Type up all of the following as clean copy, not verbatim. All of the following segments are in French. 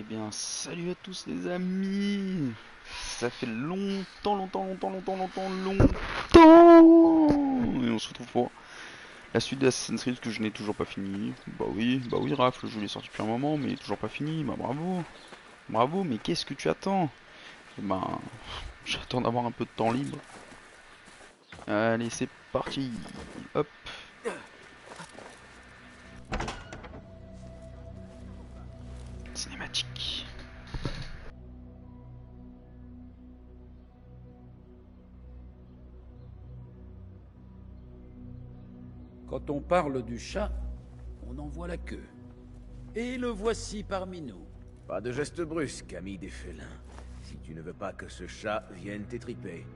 bien, salut à tous les amis. Ça fait longtemps et on se retrouve pour la suite d'Assassin's Creed que je n'ai toujours pas fini. Bah oui Raph, le jeu est sorti depuis un moment mais il est toujours pas fini. Bah bravo, mais qu'est-ce que tu attends? Ben, j'attends d'avoir un peu de temps libre. Allez, c'est parti. Hop. Cinématique. Quand on parle du chat, on en voit la queue. Et le voici parmi nous. Pas de geste brusque, ami des félins. Si tu ne veux pas que ce chat vienne t'étriper.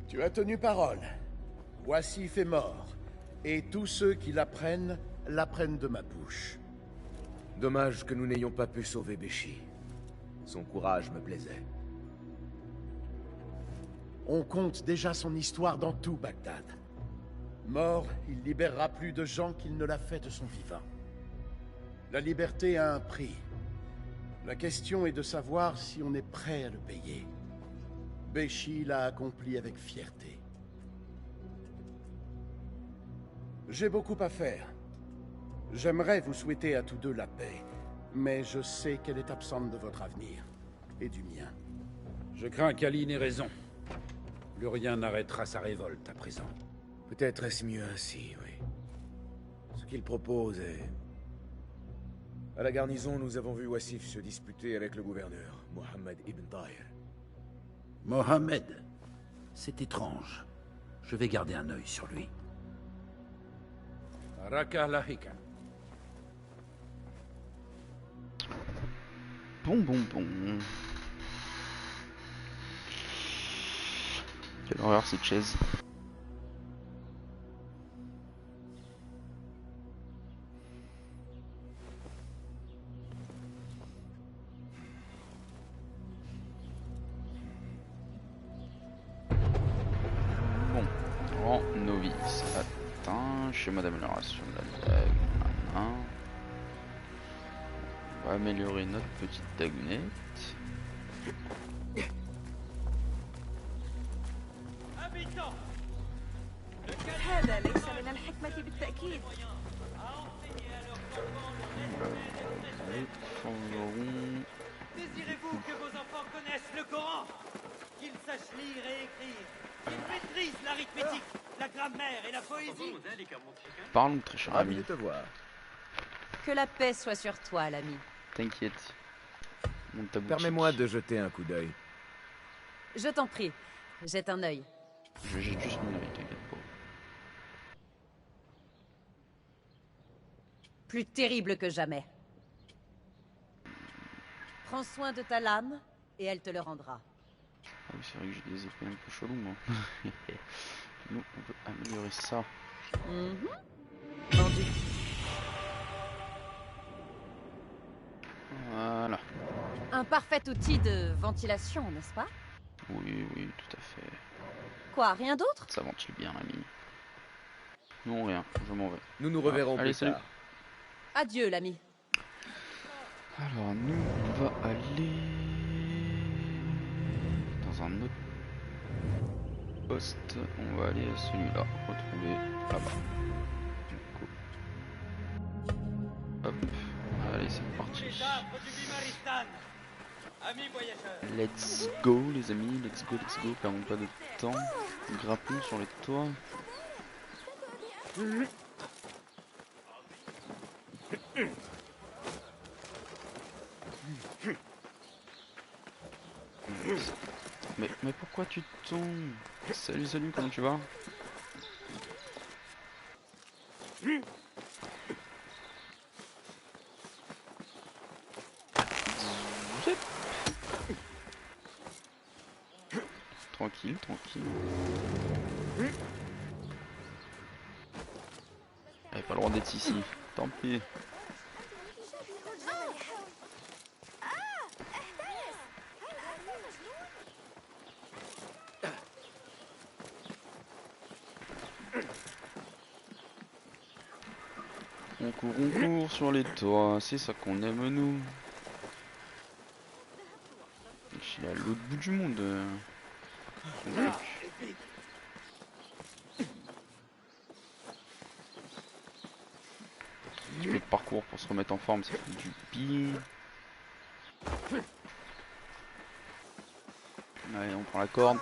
Tu as tenu parole. Wassif est mort. Et tous ceux qui l'apprennent de ma bouche. Dommage que nous n'ayons pas pu sauver Béchi. Son courage me plaisait. On compte déjà son histoire dans tout Bagdad. Mort, il libérera plus de gens qu'il ne l'a fait de son vivant. La liberté a un prix. La question est de savoir si on est prêt à le payer. Béchi l'a accompli avec fierté. J'ai beaucoup à faire. J'aimerais vous souhaiter à tous deux la paix, mais je sais qu'elle est absente de votre avenir et du mien. Je crains qu'Aline ait raison. Plus rien n'arrêtera sa révolte à présent. Peut-être est-ce mieux ainsi, oui. Ce qu'il propose est... À la garnison, nous avons vu Wassif se disputer avec le gouverneur, Mohammed Ibn Tahir. Mohamed, c'est étrange. Je vais garder un œil sur lui. Raka Lahika. Bon. Quelle horreur cette chaise. Bon, rang novice atteint, schéma d'amélioration de la dague. On va améliorer notre petite dagounette. هذا ليس من الحكمة بالتأكيد. Désirez-vous que vos enfants connaissent le Coran? Qu'ils sachent lire et écrire? Qu'ils maîtrisent l'arithmétique, la grammaire et la poésie? Parlons, très cher Ravi ami. de te voir. Que la paix soit sur toi, l'ami. T'inquiète. Monte ta boutique. Permets-moi de jeter un coup d'œil. Je t'en prie, jette un œil. Je jette juste mon œil, t'inquiète pas. Plus terrible que jamais. Prends soin de ta lame, et elle te le rendra. Ah oui, c'est vrai que j'ai des épées un peu chelous, moi. Nous, on peut améliorer ça. Vendu. Voilà. Un parfait outil de ventilation, n'est-ce pas? Oui, tout à fait. Quoi, rien d'autre? Ça ventile bien, l'ami. Non, rien, je m'en vais. Nous nous reverrons Allez, plus salut. tard. Adieu, l'ami. Alors, nous, on va aller dans un autre poste. On va aller à celui-là, retrouver là-bas. Du coup. Hop. Allez, c'est parti. Les arbres du Bimaristan. Amis voyageurs. Let's go, les amis. Let's go. Perdons pas de temps. Grappons sur les toits. Mais pourquoi tu tombes? Salut, comment tu vas? Zip. Tranquille. Elle pas le droit d'être ici, tant pis. cours sur les toits, c'est ça qu'on aime nous. Il est à l'autre bout du monde. Son truc. Un petit peu de parcours pour se remettre en forme, ça fait du bien. Allez, on prend la corde.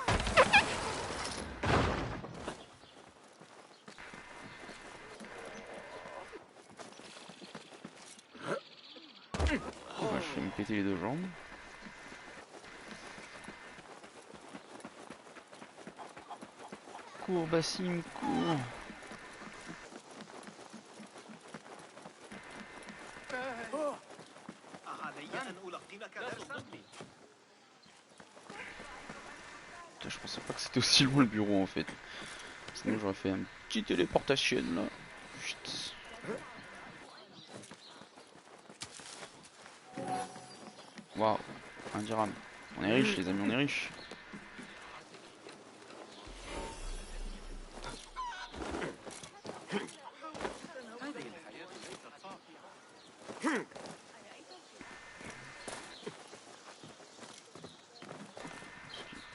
Je vais me péter les deux jambes. Cours, Bassim, cours. Putain, je pensais pas que c'était aussi loin le bureau en fait. Sinon j'aurais fait un petit téléportation là. Chut. Waouh, un dirham. On est riche les amis, on est riche.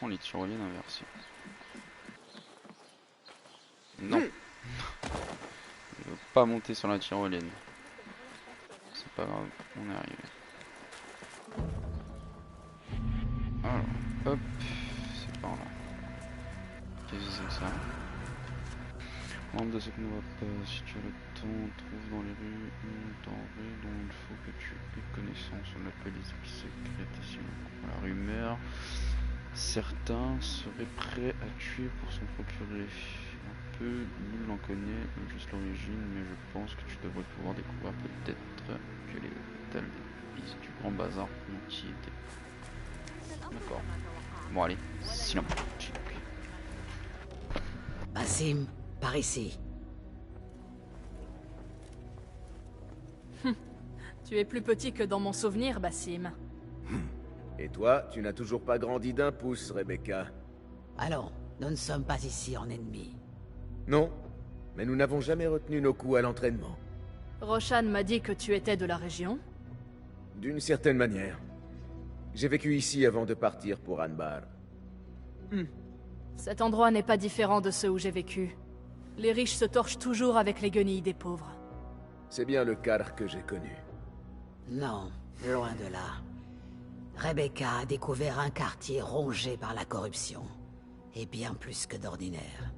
On les tyroliennes inversées. Non. Je veux pas monter sur la tyrolienne. C'est pas grave, on est arrivé. Alors, hop, c'est par là. Qu'est-ce que c'est que ça? Membre de ce que nous va pas, si tu as le temps, trouve dans les rues une denrée dont il faut que tu aies connaissance. On appelle les épices secrètes ici. La rumeur, certains seraient prêts à tuer pour s'en procurer. Un peu, nul en connaît juste l'origine, mais je pense que tu devrais pouvoir découvrir peut-être que les tales d'épices du grand bazar ont y été. D'accord. Bon allez, sinon. Bassim, par ici. Tu es plus petit que dans mon souvenir, Bassim. Et toi, tu n'as toujours pas grandi d'un pouce, Rebecca. Allons, nous ne sommes pas ici en ennemis. Non, mais nous n'avons jamais retenu nos coups à l'entraînement. Roshan m'a dit que tu étais de la région. D'une certaine manière. J'ai vécu ici avant de partir pour Anbar. Cet endroit n'est pas différent de ceux où j'ai vécu. Les riches se torchent toujours avec les guenilles des pauvres. C'est bien le Karr que j'ai connu. Non, loin de là. Rebecca a découvert un quartier rongé par la corruption. Et bien plus que d'ordinaire.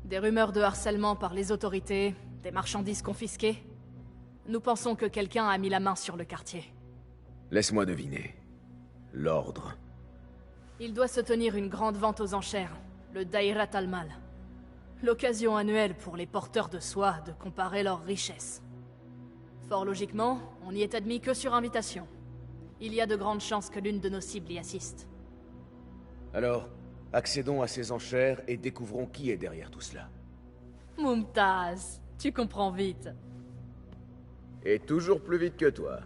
Des rumeurs de harcèlement par les autorités, des marchandises confisquées. Nous pensons que quelqu'un a mis la main sur le quartier. Laisse-moi deviner. L'ordre. Il doit se tenir une grande vente aux enchères, le Dairat al-Mal. L'occasion annuelle pour les porteurs de soie de comparer leurs richesses. Fort logiquement, on n'y est admis que sur invitation. Il y a de grandes chances que l'une de nos cibles y assiste. Alors, accédons à ces enchères et découvrons qui est derrière tout cela. Mumtaz, tu comprends vite. Et toujours plus vite que toi.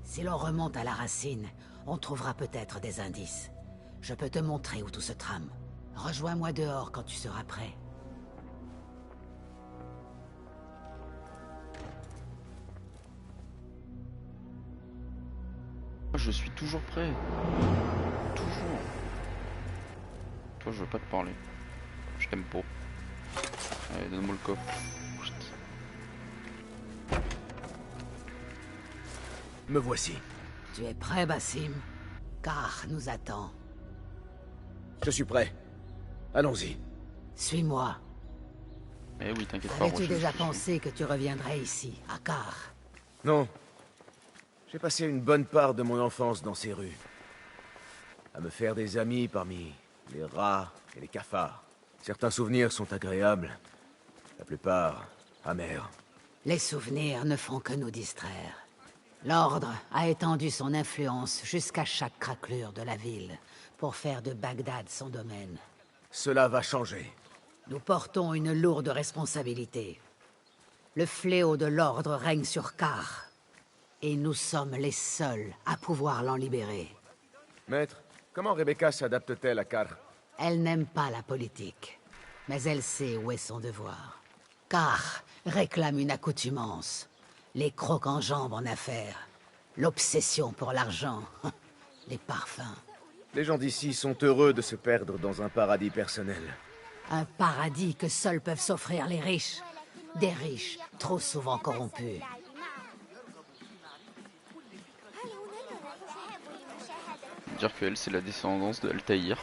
Si l'on remonte à la racine, on trouvera peut-être des indices. Je peux te montrer où tout se trame. Rejoins-moi dehors quand tu seras prêt. Je suis toujours prêt. Toujours. Toi, je veux pas te parler. Je t'aime pas. Allez, donne-moi le coffre. Chut. Me voici. Tu es prêt, Bassim? Car nous attend. Je suis prêt. Allons-y. Suis-moi. Eh oui, t'inquiète pas. Avais-tu Roger, déjà je te suis. pensé que tu reviendrais ici, à Car? Non. J'ai passé une bonne part de mon enfance dans ces rues. À me faire des amis parmi les rats et les cafards. Certains souvenirs sont agréables. La plupart, amers. Les souvenirs ne font que nous distraire. L'Ordre a étendu son influence jusqu'à chaque craquelure de la ville, pour faire de Bagdad son domaine. Cela va changer. Nous portons une lourde responsabilité. Le fléau de l'Ordre règne sur Car, et nous sommes les seuls à pouvoir l'en libérer. Maître, comment Rebecca s'adapte-t-elle à Car? Elle n'aime pas la politique, mais elle sait où est son devoir. Car réclame une accoutumance. Les crocs en jambes en affaires. L'obsession pour l'argent. Les parfums. Les gens d'ici sont heureux de se perdre dans un paradis personnel. Un paradis que seuls peuvent s'offrir les riches. Des riches, trop souvent corrompus. Dire qu'elle, c'est la descendance de Altaïr.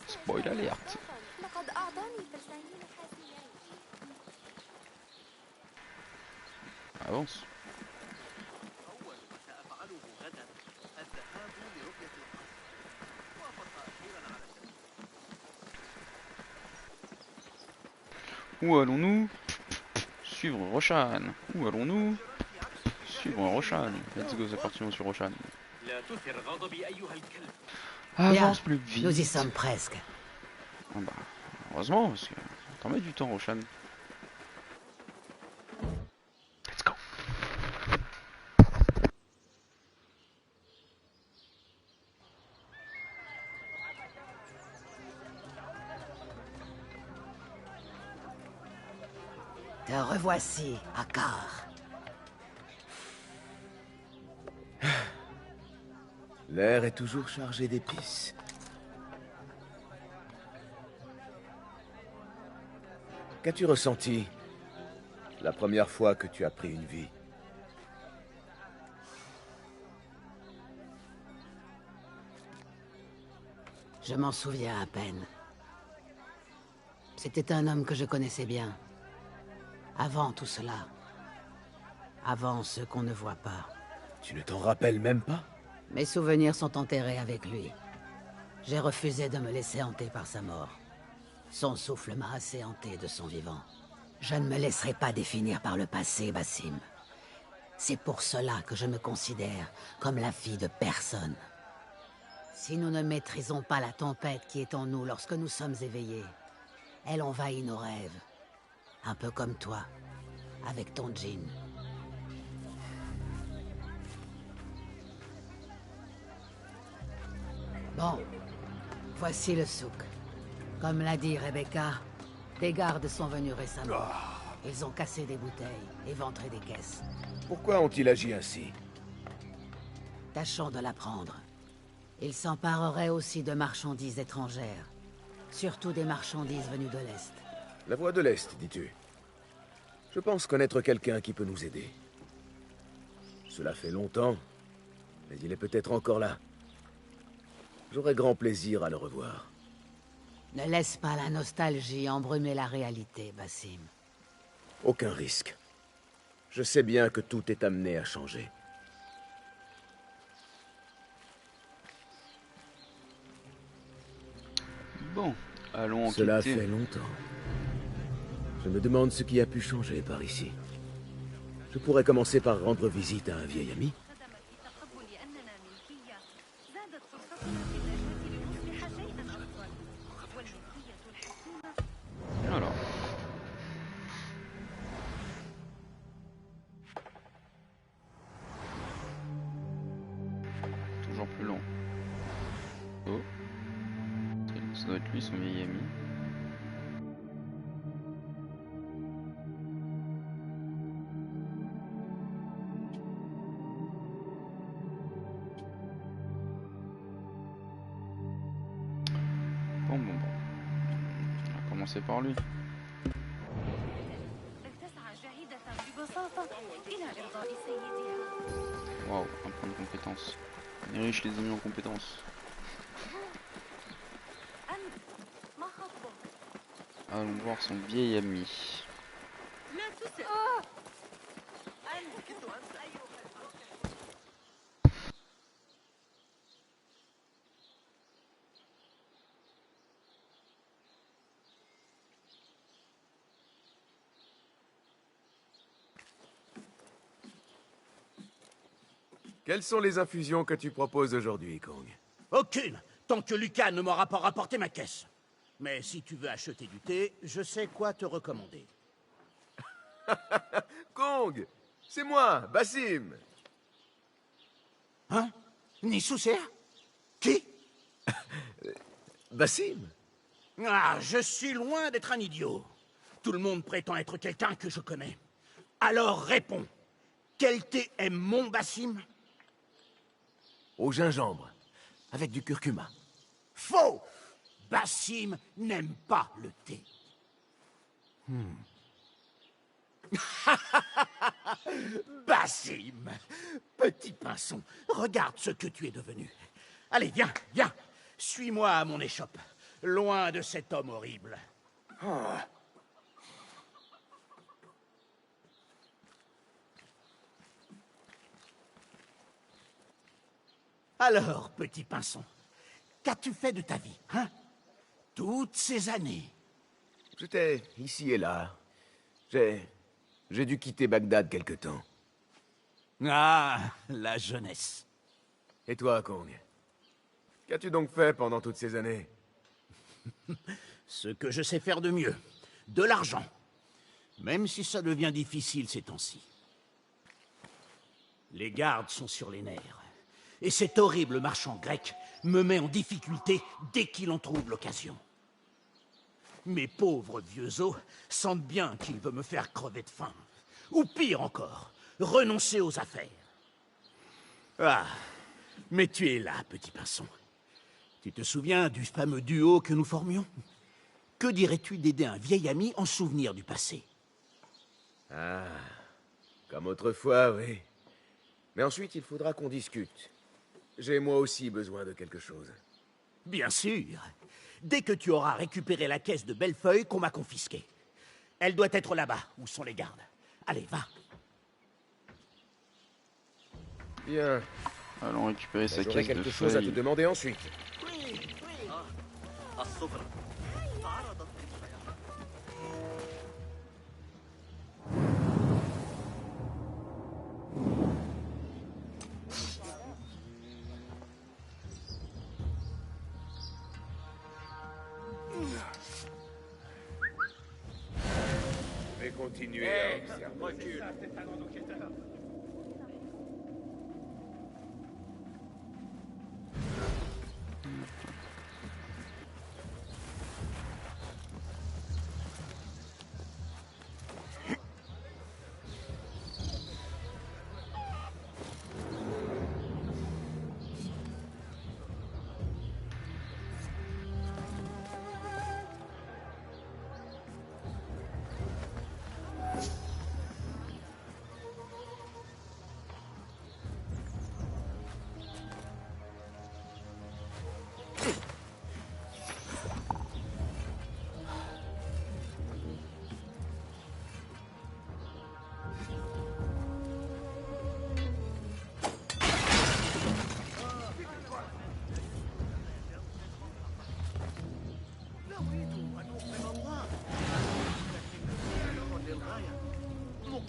Spoil alert. Avance. Où allons-nous? Suivre Roshan. Où allons-nous? Suivre Roshan. Let's go, c'est parti, on suit Roshan. Avance plus vite. Nous y sommes presque. Ah bah, heureusement, parce que t'en mets du temps, Roshan. Let's go. Te revoici, Akar. L'air est toujours chargé d'épices. Qu'as-tu ressenti la première fois que tu as pris une vie? Je m'en souviens à peine. C'était un homme que je connaissais bien. Avant tout cela. Avant ce qu'on ne voit pas. Tu ne t'en rappelles même pas? Mes souvenirs sont enterrés avec lui. J'ai refusé de me laisser hanter par sa mort. Son souffle m'a assez hanté de son vivant. Je ne me laisserai pas définir par le passé, Basim. C'est pour cela que je me considère comme la fille de personne. Si nous ne maîtrisons pas la tempête qui est en nous lorsque nous sommes éveillés, elle envahit nos rêves. Un peu comme toi, avec ton djinn. Bon, voici le souk. Comme l'a dit Rebecca, des gardes sont venus récemment. Ils ont cassé des bouteilles, éventré des caisses. Pourquoi ont-ils agi ainsi? Tâchons de l'apprendre. Ils s'empareraient aussi de marchandises étrangères. Surtout des marchandises venues de l'Est. La voie de l'Est, dis-tu? Je pense connaître quelqu'un qui peut nous aider. Cela fait longtemps, mais il est peut-être encore là. J'aurai grand plaisir à le revoir. Ne laisse pas la nostalgie embrumer la réalité, Basim. Aucun risque. Je sais bien que tout est amené à changer. Bon, allons enquêter. Cela fait longtemps. Je me demande ce qui a pu changer par ici. Je pourrais commencer par rendre visite à un vieil ami. Alors. Toujours plus long. Oh. Ça doit être lui, son vieil ami. Bon. On va commencer par lui. Waouh, un point de compétence. On est riche les amis en compétences. Allons voir son vieil ami. Quelles sont les infusions que tu proposes aujourd'hui, Kong? Aucune, tant que Lucas ne m'aura pas rapporté ma caisse. Mais si tu veux acheter du thé, je sais quoi te recommander. Kong! C'est moi, Basim! Hein? Nisoucer? Qui? Basim? Ah, je suis loin d'être un idiot. Tout le monde prétend être quelqu'un que je connais. Alors réponds. Quel thé aime mon Bassim? Au gingembre, avec du curcuma. Faux! Bassim n'aime pas le thé. Bassim! Petit pinson, regarde ce que tu es devenu. Allez, viens, viens. Suis-moi à mon échoppe, loin de cet homme horrible. Alors, petit pinson, qu'as-tu fait de ta vie, hein? Toutes ces années. J'étais ici et là. J'ai dû quitter Bagdad quelque temps. Ah, la jeunesse. Et toi, Kong? Qu'as-tu donc fait pendant toutes ces années? Ce que je sais faire de mieux. De l'argent. Même si ça devient difficile ces temps-ci. Les gardes sont sur les nerfs. Et cet horrible marchand grec me met en difficulté dès qu'il en trouve l'occasion. Mes pauvres vieux os sentent bien qu'il veut me faire crever de faim. Ou pire encore, renoncer aux affaires. Ah, mais tu es là, petit pinson. Tu te souviens du fameux duo que nous formions? Que dirais-tu d'aider un vieil ami en souvenir du passé? Ah, comme autrefois, oui. Mais ensuite, il faudra qu'on discute. J'ai moi aussi besoin de quelque chose. Bien sûr. Dès que tu auras récupéré la caisse de Bellefeuille qu'on m'a confisquée. Elle doit être là-bas, où sont les gardes. Allez, va. Bien. Allons récupérer sa J'aurai caisse de quelque chose à te feuilles. demander ensuite. Je vais continuer à observer.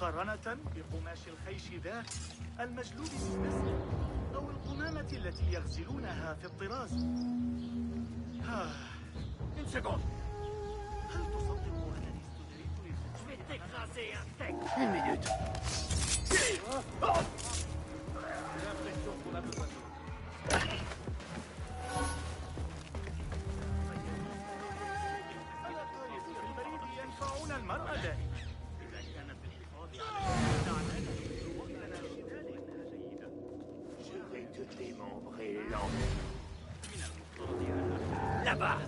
مقارنة بقماش الخيش ذاك المجلود بالنسل أو القمامة التي يغسلونها في الطراز. Une seconde. هل تصدق أنني استدعيت للخروج؟ Une minute. J'ai l'impression qu'on a besoin de nous. البريد ينفعون المرأة دائما. إذا كان في الحفاظ على دعنا نجد لنا شمال إنها جيدة. Je vais te démembrer l'en... Là-bas.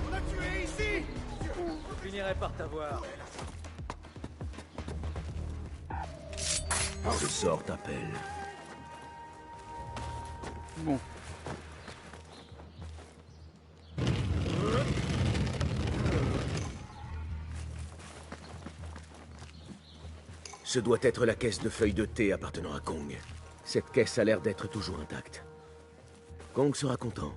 On l'a tué ici. Je finirai par t'avoir. Le sort t'appelle. Bon. Ce doit être la caisse de feuilles de thé appartenant à Kong. Cette caisse a l'air d'être toujours intacte. Kong sera content.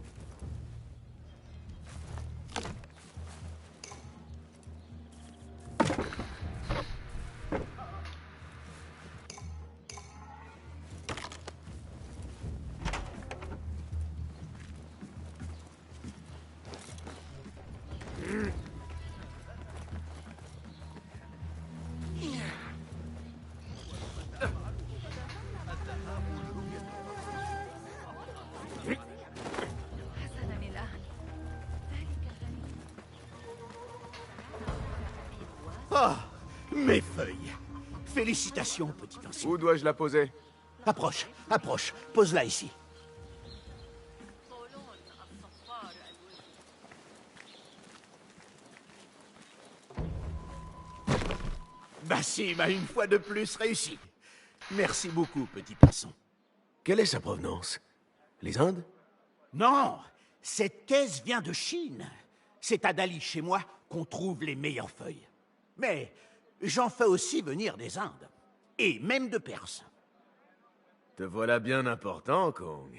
Ah, mes feuilles. Félicitations, petit pinceau. Où dois-je la poser? Approche, approche. Pose-la ici. Bassim a une fois de plus réussi. Merci beaucoup, petit pinson. Quelle est sa provenance? Les Indes? Non, cette caisse vient de Chine. C'est à Dali, chez moi, qu'on trouve les meilleures feuilles. Mais j'en fais aussi venir des Indes. Et même de Perse. Te voilà bien important, Kong.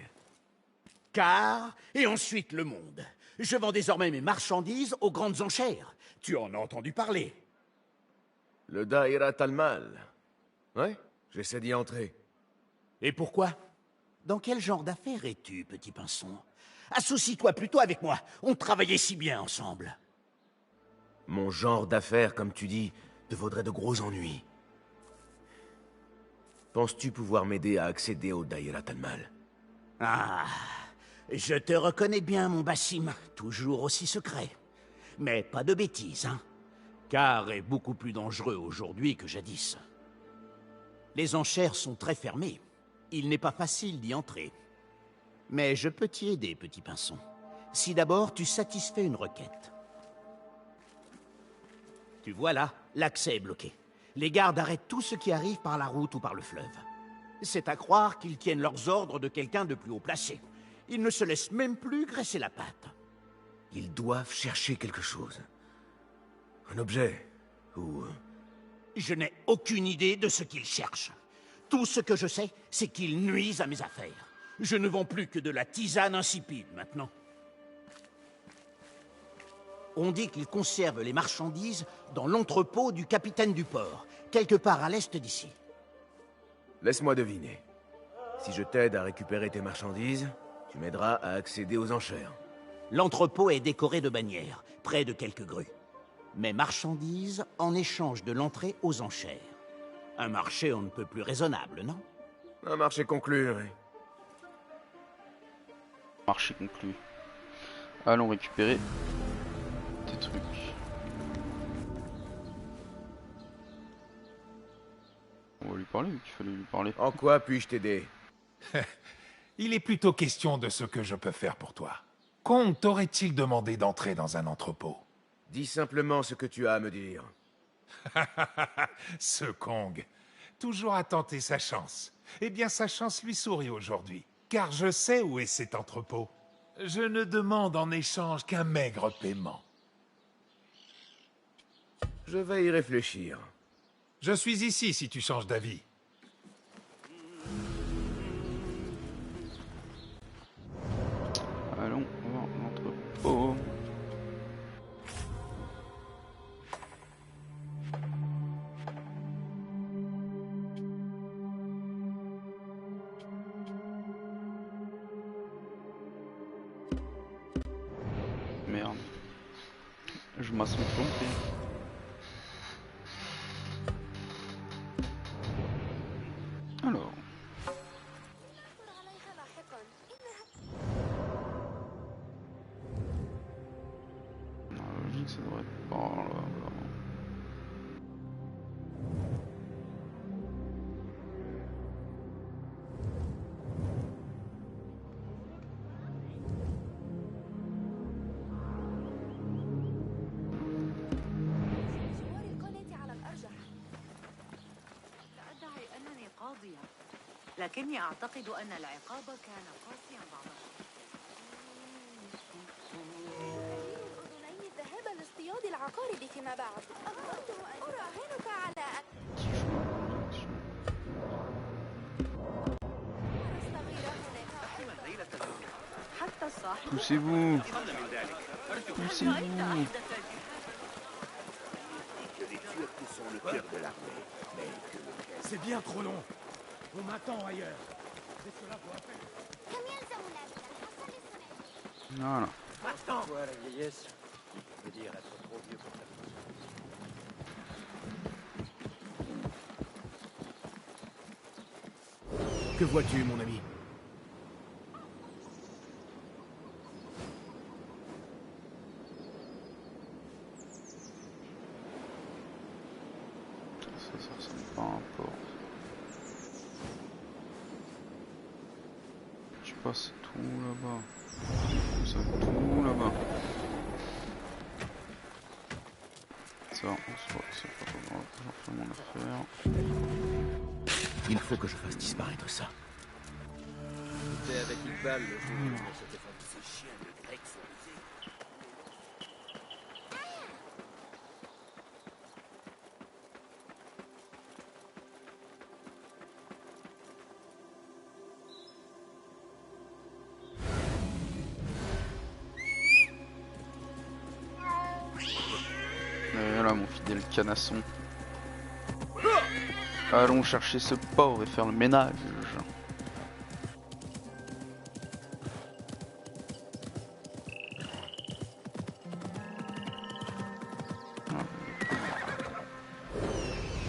Car, et ensuite le monde. Je vends désormais mes marchandises aux grandes enchères. Tu en as entendu parler. Le Da'irat al-Mal. Ouais, j'essaie d'y entrer. Et pourquoi? Dans quel genre d'affaires es-tu, petit pinson? Associe-toi plutôt avec moi. On travaillait si bien ensemble. Mon genre d'affaires, comme tu dis, te vaudrait de gros ennuis. Penses-tu pouvoir m'aider à accéder au Da'irat al-Mal? Ah, je te reconnais bien, mon Bassim. Toujours aussi secret. Mais pas de bêtises, hein? Car est beaucoup plus dangereux aujourd'hui que jadis. Les enchères sont très fermées. Il n'est pas facile d'y entrer. Mais je peux t'y aider, petit pinson. Si d'abord tu satisfais une requête. Tu vois là, l'accès est bloqué. Les gardes arrêtent tout ce qui arrive par la route ou par le fleuve. C'est à croire qu'ils tiennent leurs ordres de quelqu'un de plus haut placé. Ils ne se laissent même plus graisser la patte. Ils doivent chercher quelque chose. Un objet, ou... Je n'ai aucune idée de ce qu'ils cherchent. Tout ce que je sais, c'est qu'ils nuisent à mes affaires. Je ne vends plus que de la tisane insipide maintenant. On dit qu'ils conservent les marchandises dans l'entrepôt du capitaine du port, quelque part à l'est d'ici. Laisse-moi deviner. Si je t'aide à récupérer tes marchandises, tu m'aideras à accéder aux enchères. L'entrepôt est décoré de bannières, près de quelques grues. Mes marchandises en échange de l'entrée aux enchères. Un marché on ne peut plus raisonnable, non? Un marché conclu, oui. Marché conclu. Allons récupérer tes trucs. On va lui parler ou qu'il fallait lui parler? En quoi puis-je t'aider? Il est plutôt question de ce que je peux faire pour toi. Kong t'aurait-il demandé d'entrer dans un entrepôt? Dis simplement ce que tu as à me dire. Ce Kong, toujours à tenter sa chance. Eh bien, sa chance lui sourit aujourd'hui, car je sais où est cet entrepôt. Je ne demande en échange qu'un maigre paiement. Je vais y réfléchir. Je suis ici si tu changes d'avis. Allons voir l'entrepôt. Merde. Je m'en suis trompé. Alors. Dans la logique, ça devrait être par là. جوار القلعة على الأرجح. لا أدعي أنني قاضية، لكني أعتقد أن العقاب كان قاسيا بعض الشيء. الأذنين الذهاب لاصطياد العقارب فيما بعد. أظن أن أراهنك على أن حتى الصاحب Poussez-vous. Poussez-vous. C'est bien trop long. On m'attend ailleurs. C'est cela pour appel. Voilà. Attends. Toi, la vieillesse, veut dire être trop vieux pour ta vie. Que vois-tu, mon ami? Ça ressemble pas à un port. Je passe tout là-bas. Ça tout là-bas. Ça, on se voit que c'est pas grave, j'en fais mon affaire. Il faut que je fasse disparaître ça. J'étais avec Iqbal le jour où on s'était fait ces chiens de Grecs fournisés. Et voilà mon fidèle canasson. Allons chercher ce porc et faire le ménage.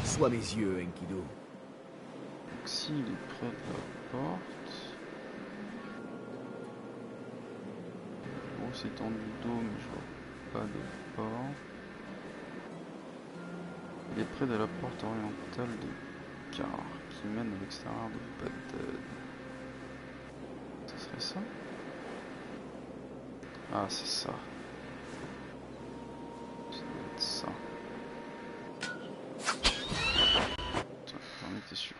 Sois mes yeux, Enkidu. Donc s'il est près de la porte... Grosse étendue d'eau mais je vois pas de porte. Il est près de la porte orientale de Car qui mène à l'extérieur de Bagdad. Ce serait ça? Ah c'est ça. Ça doit être ça. J'en étais sûr.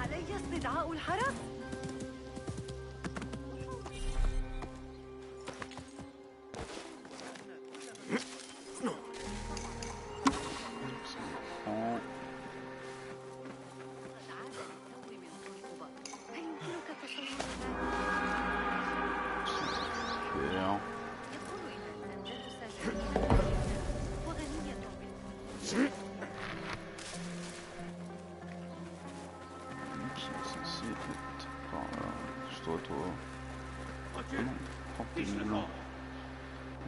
علي استدعاء الحرس؟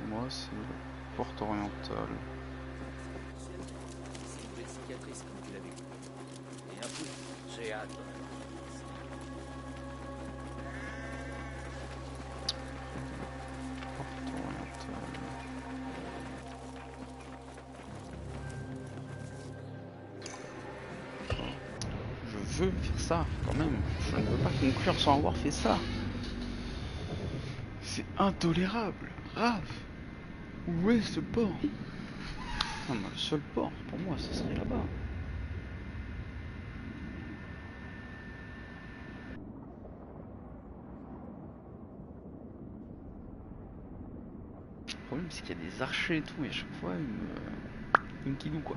Moi c'est la porte orientale. C'est une belle cicatrice comme tu l'avais vu. Et un peu, j'ai hâte. Porte orientale. Je veux faire ça quand même. Je ne veux pas conclure sans avoir fait ça. C'est intolérable. Raph, où est ce port? Non, mais le seul port pour moi, ce serait là-bas. Le problème, c'est qu'il y a des archers et tout, et à chaque fois, ils me kidou quoi.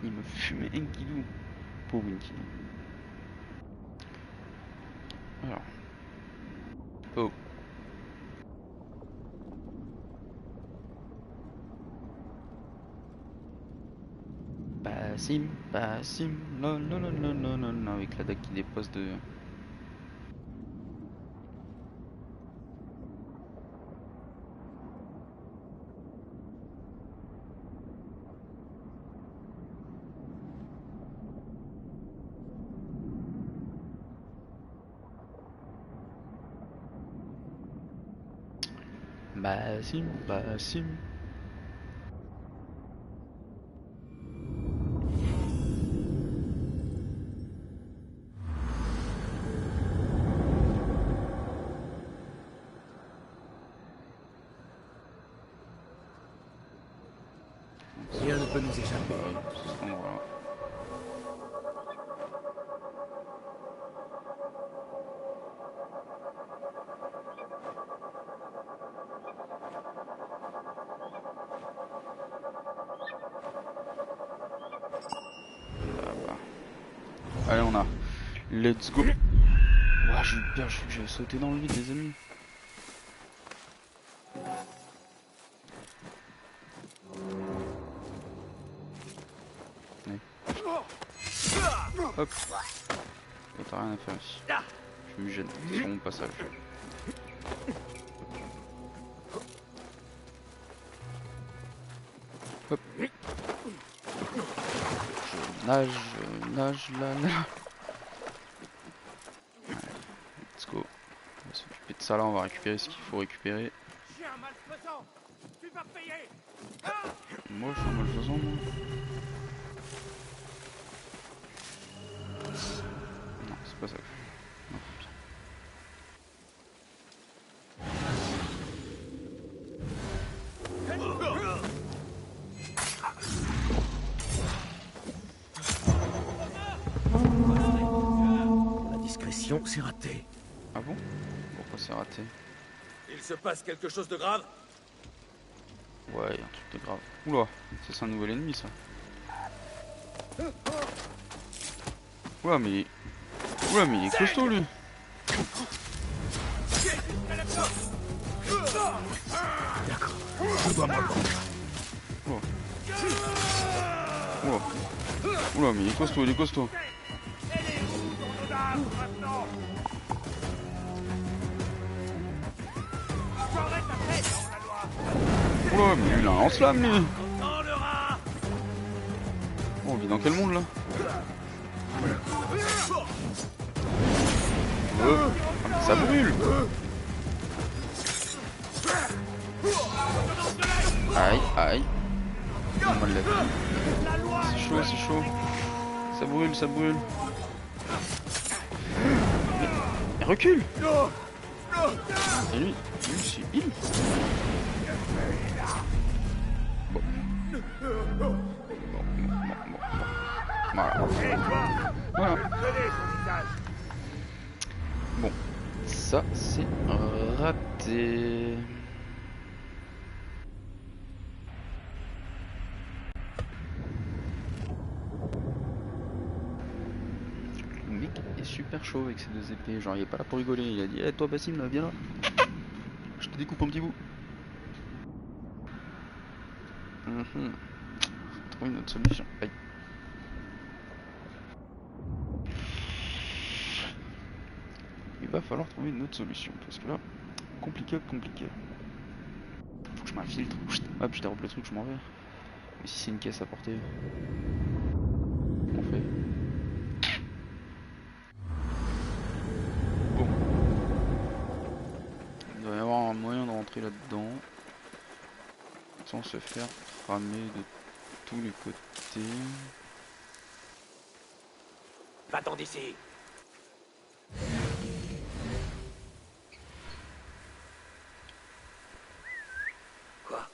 Il me fumait Enkidu. Pauvre Enkidu. Alors. Oh. Basim, Basim, non, non, non, non, non, non, non, avec la dague qui dépose de... Basim, Basim. Rien ne peut nous échapper. Voilà. Allez, on a. Let's go. Ouah, j'ai eu peur, je crois que j'avais sauté dans le vide, les amis. Allez. Hop. Et t'as rien à faire ici. Je me gêne, c'est sur mon passage. Hop. Je nage là. Ouais, let's go. On va s'occuper de ça là, on va récupérer ce qu'il faut récupérer. Chien malfaisant, tu vas payer. Moi je suis un malfaisant moi. Non, c'est pas ça. Non, putain. La discrétion, c'est raté. Ah bon? Pourquoi c'est raté? Il se passe quelque chose de grave? Ouais, y'a un truc de grave. Oula, c'est un nouvel ennemi ça. Oula mais il est costaud lui. D'accord, je dois m'en prendre. Oula mais il est costaud, Oula mais il a un lance-flamme lui. Oh, on vit dans quel monde là? Ah, mais ça brûle. Aïe. On va le lever. C'est chaud. Ça brûle. Mais recule. Et lui c'est il. Bon. Voilà. Bon, ça c'est raté. Le mec est super chaud avec ses deux épées, genre il est pas là pour rigoler, il a dit hey, toi Bassim là, viens là, je te découpe un petit bout. Trouver une autre solution. Aïe. Il va falloir trouver une autre solution parce que là, compliqué. Faut que je m'infiltre. Ah puis je dérobe le truc, je m'en vais. Mais si c'est une caisse à porter, on fait. Bon. Il doit y avoir un moyen de rentrer là-dedans sans se faire cramer de tous les côtés. Va-t'en d'ici. Quoi?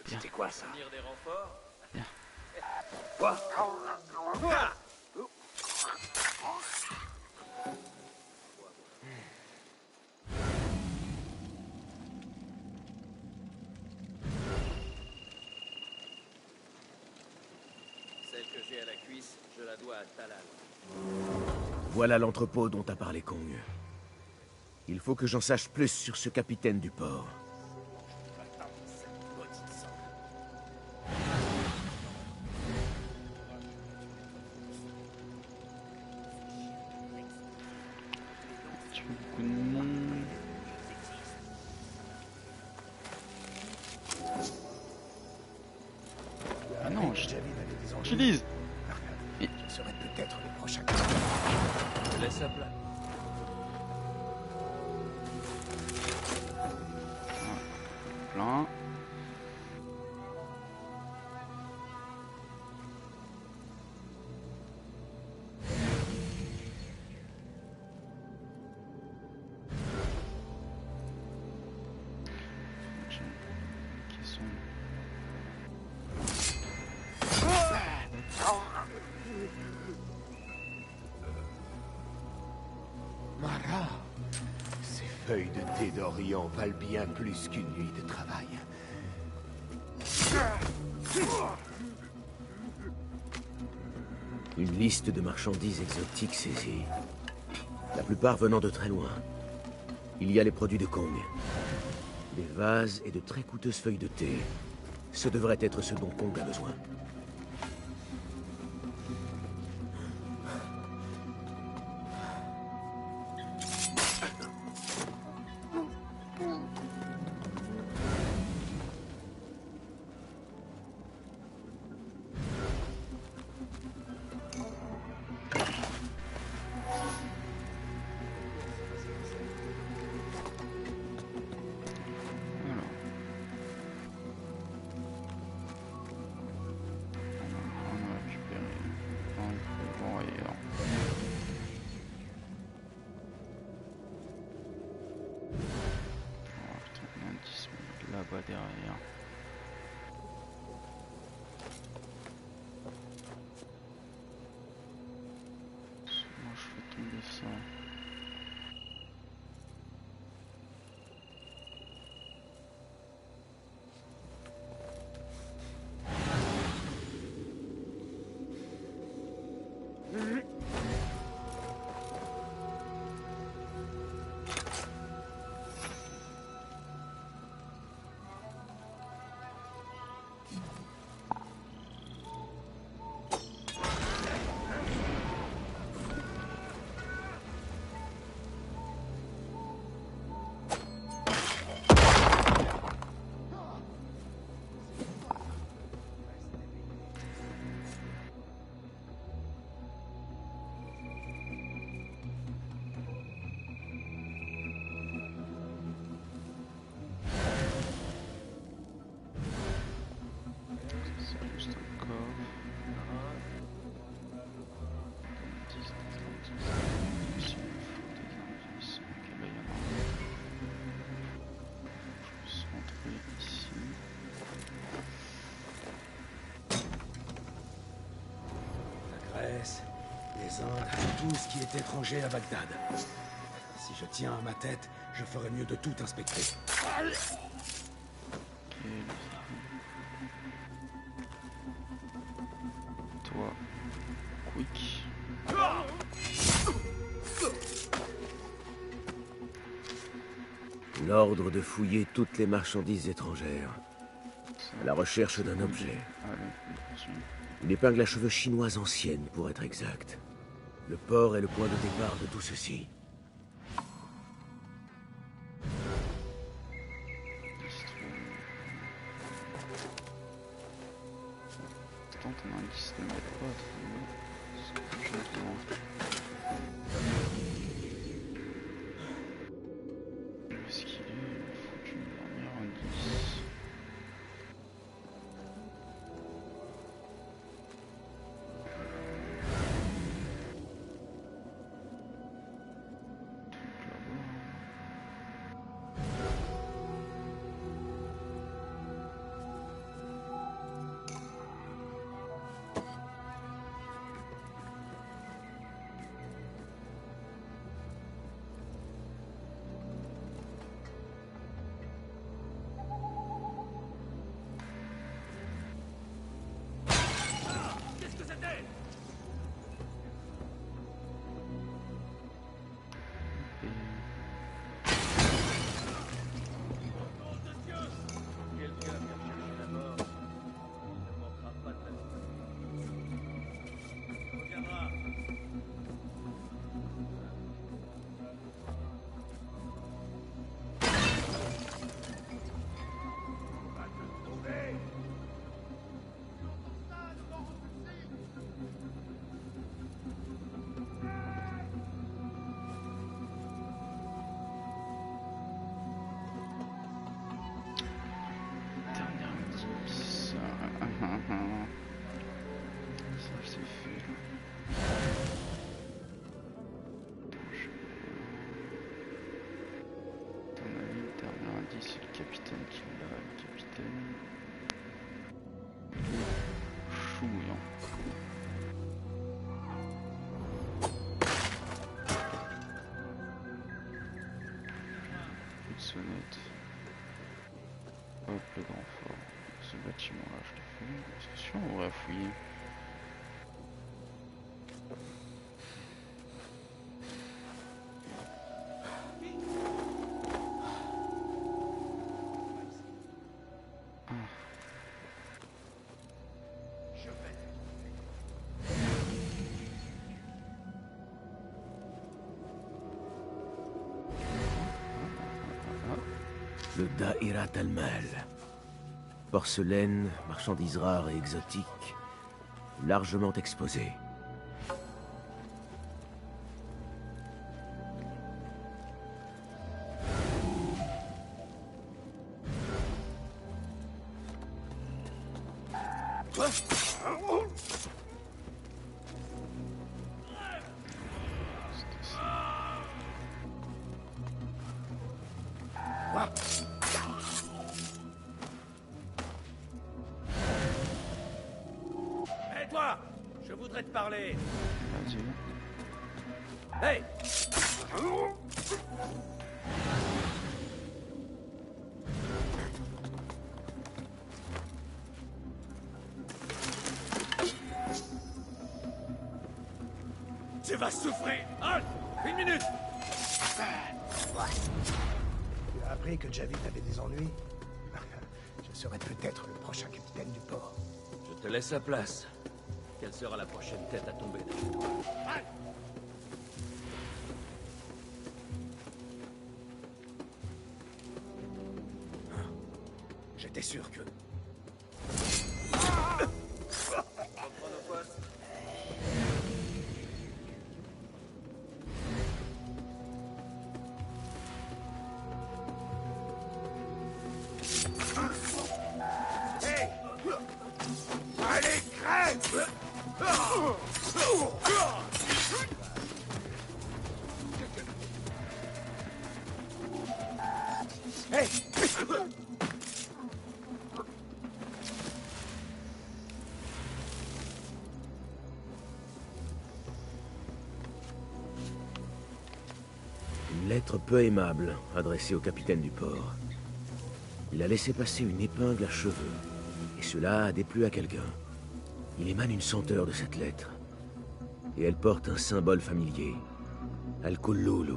C'était quoi ça? Des renforts? Bien. Quoi? Celle que j'ai à la cuisse, je la dois à Talal. Voilà l'entrepôt dont a parlé Kong. Il faut que j'en sache plus sur ce capitaine du port. Tu veux beaucoup de monde. Ah non, j'utilise. Je serai peut-être le prochain. Laisse à plat. Plein. Mara, ces feuilles de thé d'Orient valent bien plus qu'une nuit de travail. Une liste de marchandises exotiques saisies. La plupart venant de très loin. Il y a les produits de Kong. Des vases et de très coûteuses feuilles de thé. Ce devrait être ce dont Kong a besoin. derrière. Moi je fais tomber ça. Les Indes, tout ce qui est étranger à Bagdad. Si je tiens à ma tête, je ferais mieux de tout inspecter. Toi, quick. L'ordre de fouiller toutes les marchandises étrangères. À la recherche d'un objet. Une épingle à cheveux chinoise ancienne, pour être exact. Le port est le point de départ de tout ceci. Attends, ton indice ne m'aide pas. Où est-ce qu'il est? Il me faut une dernière indice. C'est le capitaine qui l'a, le capitaine. Chouillant. Coup de sonnette. Hop, le grand fort. Ce bâtiment là, je l'ai fait. C'est sûr, on va fouiller. Le Da'irat al-Mal. Porcelaine, marchandises rares et exotiques, largement exposées. voudrais te parler. Vas-y. Hey! Tu vas souffrir! Halt! Une minute! Tu as appris que Javid avait des ennuis? Je serai peut-être le prochain capitaine du port. Je te laisse la place. Quelle sera la prochaine tête à tomber derrière toi? J'étais sûr que... Hey! Allez, crève! Hey! Une lettre peu aimable, adressée au capitaine du port. Il a laissé passer une épingle à cheveux, et cela a déplu à quelqu'un. Il émane une senteur de cette lettre, et elle porte un symbole familier. Al-Kululu.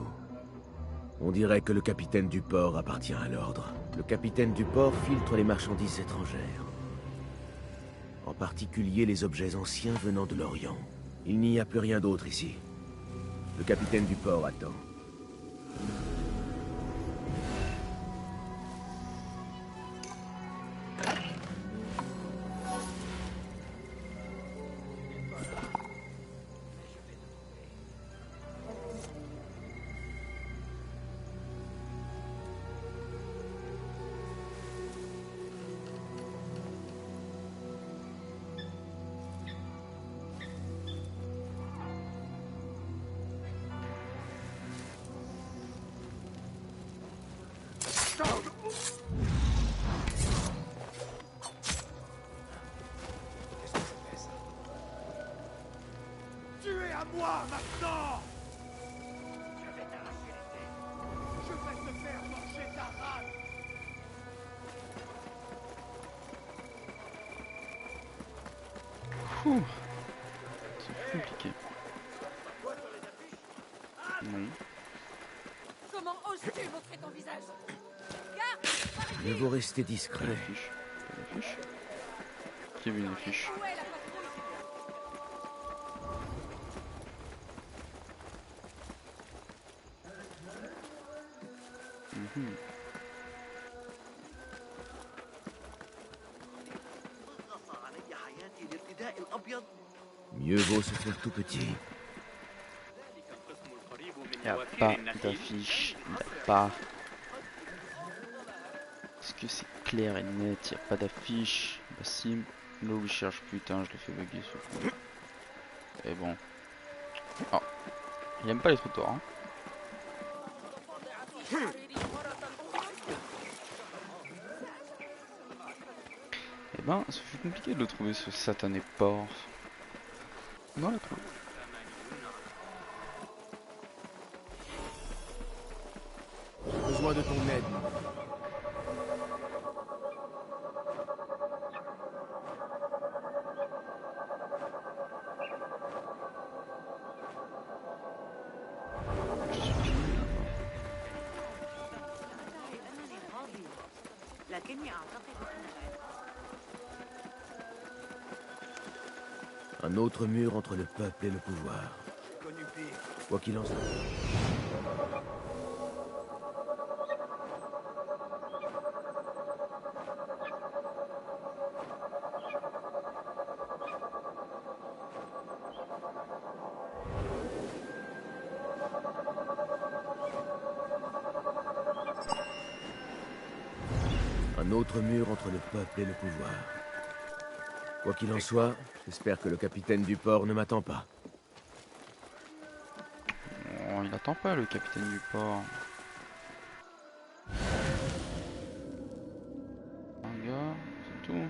On dirait que le capitaine du port appartient à l'ordre. Le capitaine du port filtre les marchandises étrangères. En particulier les objets anciens venant de l'Orient. Il n'y a plus rien d'autre ici. Le capitaine du port attend. Tu es à moi maintenant! Je vais t'arracher les têtes. Je vais te faire manger ta rate! C'est compliqué. Non. Comment oses-tu montrer ton visage? Garde! Mieux vaut rester discret. Pas d'affiche. Pas d'affiche. Qui a vu une affiche? Où est la patrouille? Mhm. Mieux vaut se faire tout petit. Y a pas d'affiche. Y a pas. Est-ce que c'est clair et net? Y a pas d'affiche. Bassim. Là où il cherche, putain, je l'ai fait bugger ce coup. Et bon. Oh. Il aime pas les trottoirs. Hein. Eh ben, ça fait compliqué de le trouver ce satané port. Non, là, quoi. J'ai besoin de ton aide. Un autre mur entre le peuple et le pouvoir. Quoi qu'il en soit. Un autre mur entre le peuple et le pouvoir. Quoi qu'il en soit, j'espère que le capitaine du port ne m'attend pas. Oh, il attend pas le capitaine du port. Un gars, c'est tout.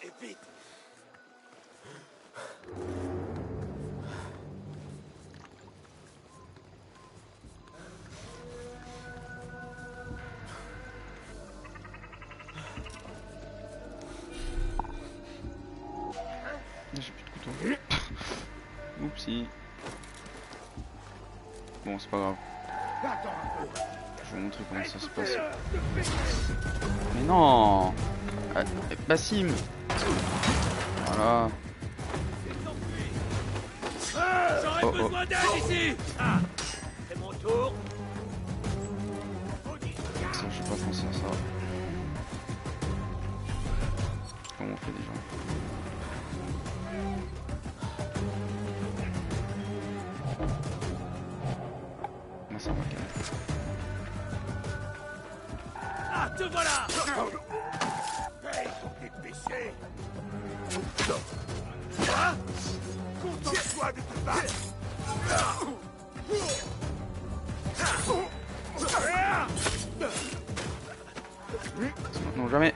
Et vite. J'ai plus de couteau. Oupsie. Bon, c'est pas grave. Je vais vous montrer comment ça se passe. Mais non, Bassim. Voilà. J'aurais besoin d'aide ici. Ah, c'est mon tour. Ça, je sais pas comment ça va. Comment on fait déjà? Comment ça va, quand même. Ah, te voilà. Hey, t'es péché. Quoi? Contente-toi de te battre. Non, jamais.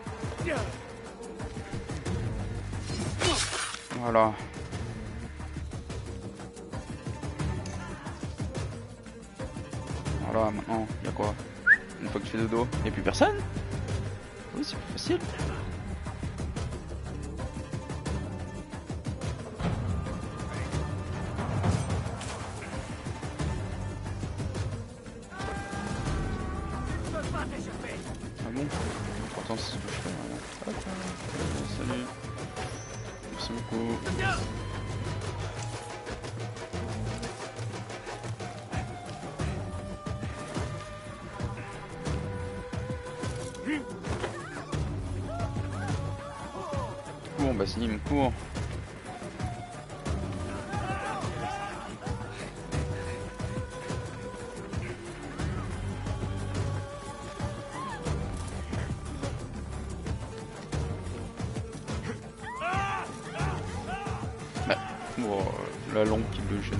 Voilà. Voilà, maintenant, il y a quoi? Une fois que tu fais dodo, il n'y a plus personne? Oui, c'est plus facile. Ah bon? Pourtant, c'est ce que je fais vraiment. Hop, salut. Merci beaucoup. Cours, Bassim, cours. Bon, la lampe qui le gêne.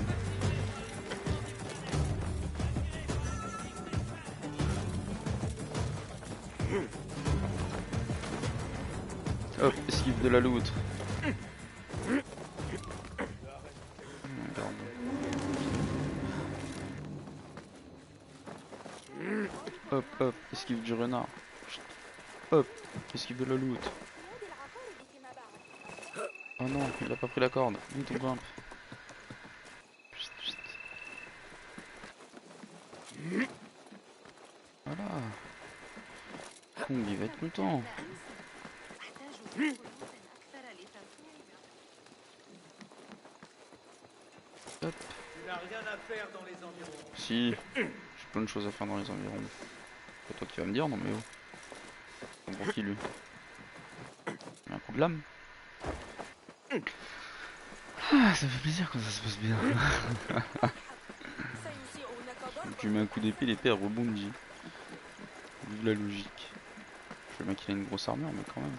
Hop, esquive de la loot. Hop, hop, esquive du renard. Hop, esquive de la loot. Oh non, il a pas pris la corde. Vite, on grimpe. Chut, chut. Voilà. Kong, il va être content. Hop. Tu n'as rien à faire dans les environs. Si, j'ai plein de choses à faire dans les environs. C'est toi qui vas me dire, non mais oh. C'est pour qui lui? Un coup de lame. Ah, ça fait plaisir quand ça se passe bien. Tu mets un coup d'épée, l'épée elle rebondit. Vive la logique. Je veux bien qu'il a une grosse armure, mais quand même.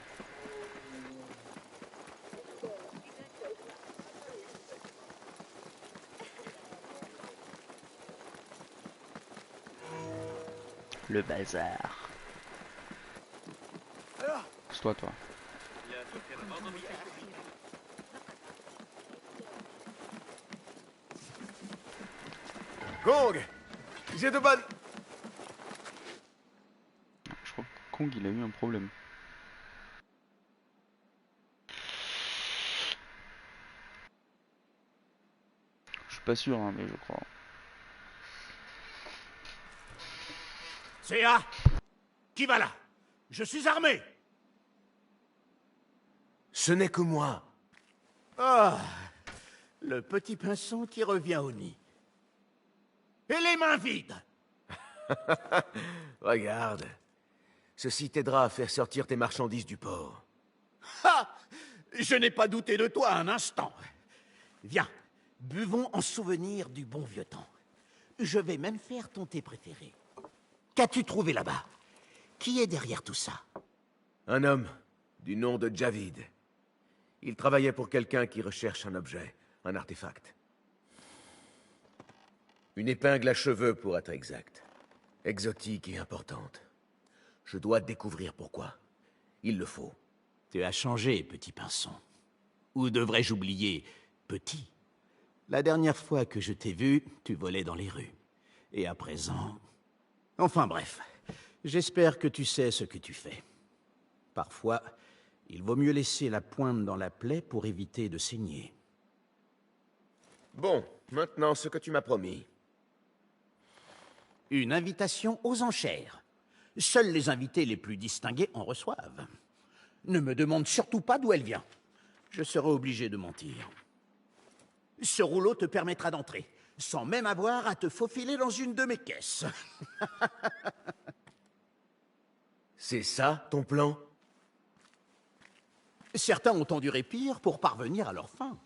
Le bazar. C'est toi, toi. Kong, j'ai de bonnes... Je crois que Kong il a eu un problème. Je suis pas sûr, hein, mais je crois. Céa! Qui va là? Je suis armé! Ce n'est que moi. Ah! Le petit pinson qui revient au nid. Et les mains vides! Regarde. Ceci t'aidera à faire sortir tes marchandises du port. Ha! Je n'ai pas douté de toi un instant. Viens, buvons en souvenir du bon vieux temps. Je vais même faire ton thé préféré. Qu'as-tu trouvé là-bas? Qui est derrière tout ça? Un homme, du nom de Javid. Il travaillait pour quelqu'un qui recherche un objet, un artefact. Une épingle à cheveux pour être exact. Exotique et importante. Je dois découvrir pourquoi. Il le faut. Tu as changé, petit pinson. Ou devrais-je oublier, petit? La dernière fois que je t'ai vu, tu volais dans les rues. Et à présent... Enfin bref, j'espère que tu sais ce que tu fais. Parfois, il vaut mieux laisser la pointe dans la plaie pour éviter de saigner. Bon, maintenant ce que tu m'as promis. Une invitation aux enchères. Seuls les invités les plus distingués en reçoivent. Ne me demande surtout pas d'où elle vient. Je serai obligé de mentir. Ce rouleau te permettra d'entrer, sans même avoir à te faufiler dans une de mes caisses. C'est ça, ton plan? Certains ont enduré pire pour parvenir à leur fin.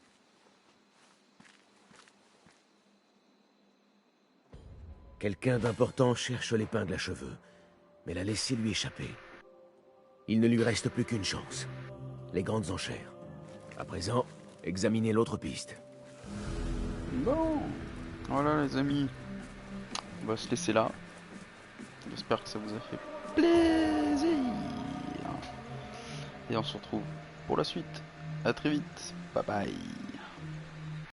Quelqu'un d'important cherche l'épingle à cheveux, mais l'a laissé lui échapper. Il ne lui reste plus qu'une chance. Les grandes enchères. À présent, examinez l'autre piste. Bon, voilà les amis. On va se laisser là. J'espère que ça vous a fait plaisir. Et on se retrouve pour la suite. À très vite. Bye bye.